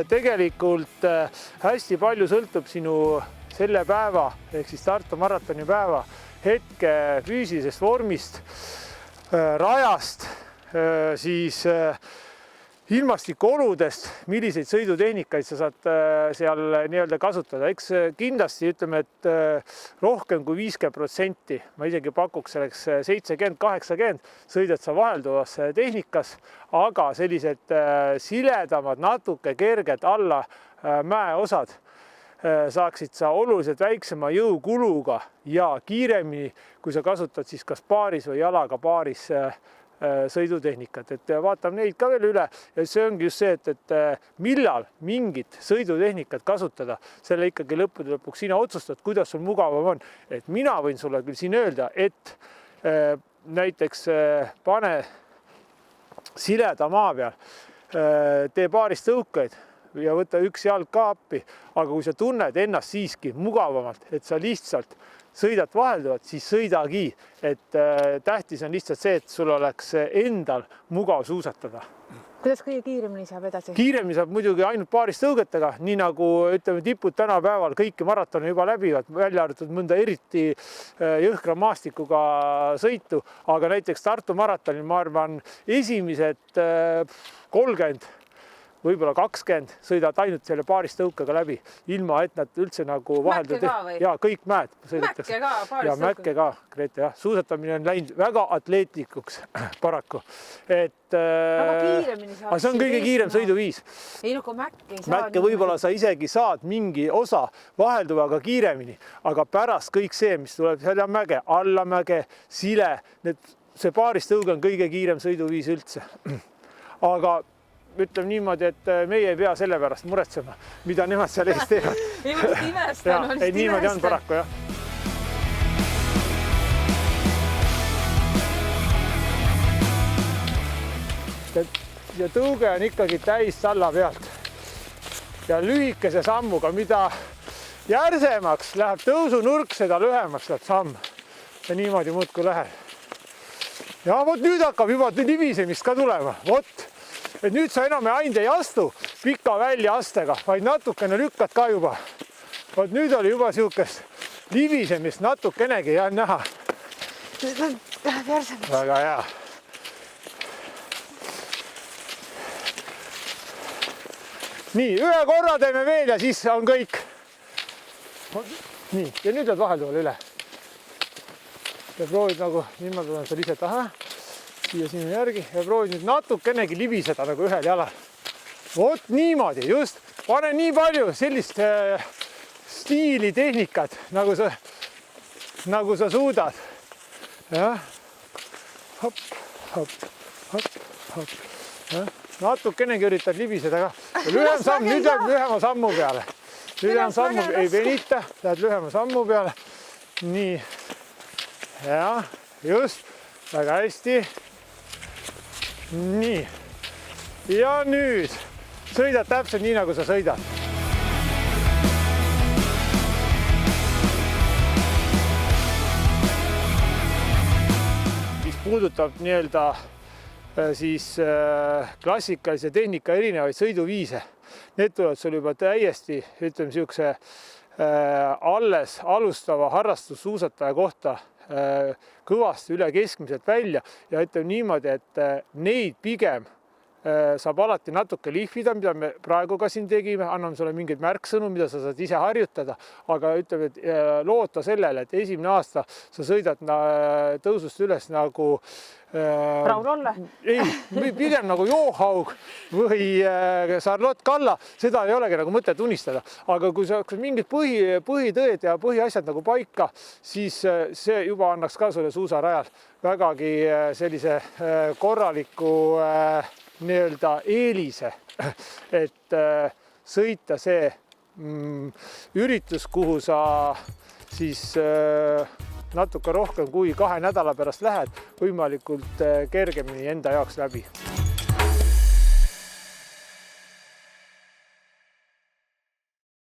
tegelikult hästi palju sõltub sinu selle päeva ehk siis Tartu maratoni päeva hetke füüsilisest vormist, rajast, siis ilmastikuoludest, milliseid sõidutehnikaid sa saad seal nii-öelda kasutada. Eks kindlasti ütleme, et rohkem kui 50%, ma isegi pakuks selleks 70-80, sõidad sa vahelduvas tehnikas, aga sellised siledamad, natuke kerged alla mäeosad saaksid sa oluliselt väiksema jõukuluga ja kiiremini, kui sa kasutad siis kas paaris või jalaga paaris sõidutehnikat, et vaatame neid ka veel üle ja see ongi just see, et millal mingit sõidutehnikat kasutada, selle ikkagi lõppude lõpuks sina otsustad, kuidas sul mugavam on. Et mina võin sulle küll siin öelda, et näiteks pane sileda maa peal, tee paaris tõukeid ja võta üks jalg ka appi, aga kui sa tunned ennast siiski mugavamalt, et sa lihtsalt sõidad vahelduvalt, siis sõidagi, et tähtis on lihtsalt see, et sul oleks endal mugav suusatada. Kuidas kõige kiiremini saab edasi? Kiiremini saab muidugi ainult paaris tõugetega, nii nagu ütleme, tipud tänapäeval kõiki maratone juba läbivad, välja arvatud mõnda eriti jõhkra maastikuga sõitu, aga näiteks Tartu maratonil, ma arvan, esimesed 30 võib-olla 20 sõidad ainult selle paaris tõukega läbi, ilma et nad üldse nagu vaheldud. Ja kõik mäed sõidetakse. Mäkke ka, paaris tõukega. Mäkke ka, Grete, jah. Suusatamine on läinud väga atleetlikuks paraku. Aga kiiremini saab. See on kõige kiirem sõiduviis. Ei, kui mäkke ei saa. Mäkke võib-olla sa isegi saad mingi osa vahelduvaga kiiremini, aga pärast kõik see, mis tuleb seal mäge, allamäge, sile, see paaris tõuge on kõige kiirem sõiduviis üldse. Aga ütleme niimoodi, et meie ei pea selle pärast muretsema, mida nemad seal ees teevad. Niimoodi on paraku, jah. Ja tõuge on ikkagi täis talla pealt. Ja lühikese sammuga, mida järsemaks läheb tõusunurk, seda lühemaks läheb samm. Ja niimoodi muudkui läheb. Ja vot nüüd hakkab juba libisemist ka tulema. Vot. Et nüüd sa enam ainult ei astu pika väljaastega, vaid natukene lükkad ka juba. Vot nüüd oli juba siukest libisemist natukenegi ja näha. Väga hea. Nii, ühe korra teeme veel ja siis on kõik. Nii, ja nüüd oled vahelduval üle. Ja proovid nagu, niimoodi on see lihtsalt, siia sinu järgi ja proovid nüüd natukenegi libiseda nagu ühel jalal. Vot niimoodi, just. Pane nii palju sellist stiili tehnikat, nagu sa suudad. Ja. Hop, hop, hop, hop. Ja. Natukenegi üritad libiseda ka. Lühem samm, nüüd läheb lühema sammu peale. Lühem sammu, ei venita, lähed lühema sammu peale. Nii. Ja, just. Väga hästi. Nii. Ja nüüd sõidad täpselt nii, nagu sa sõidad. Mis puudutab nii-öelda siis klassikalise tehnika erinevaid sõiduviise, need tulevad sul juba täiesti, ütleme, siukse alles alustava harrastussuusataja kohta kõvasti üle keskmiselt välja ja ütleme niimoodi, et neid pigem saab alati natuke lihvida, mida me praegu ka siin tegime, anname sulle mingeid märksõnu, mida sa saad ise harjutada, aga ütleme, et loota sellele, et esimene aasta sa sõidad tõusust üles nagu Raul Olle? Ei, pigem nagu Johaug või Charlotte Kalla, seda ei olegi nagu mõtet unistada. Aga kui sa mingid põhitõed ja põhiasjad nagu paika, siis see juba annaks ka sulle suusarajal vägagi sellise korraliku nii-öelda eelise, et sõita see üritus, kuhu sa siis natuke rohkem kui 2 nädala pärast lähed, võimalikult kergemini enda jaoks läbi.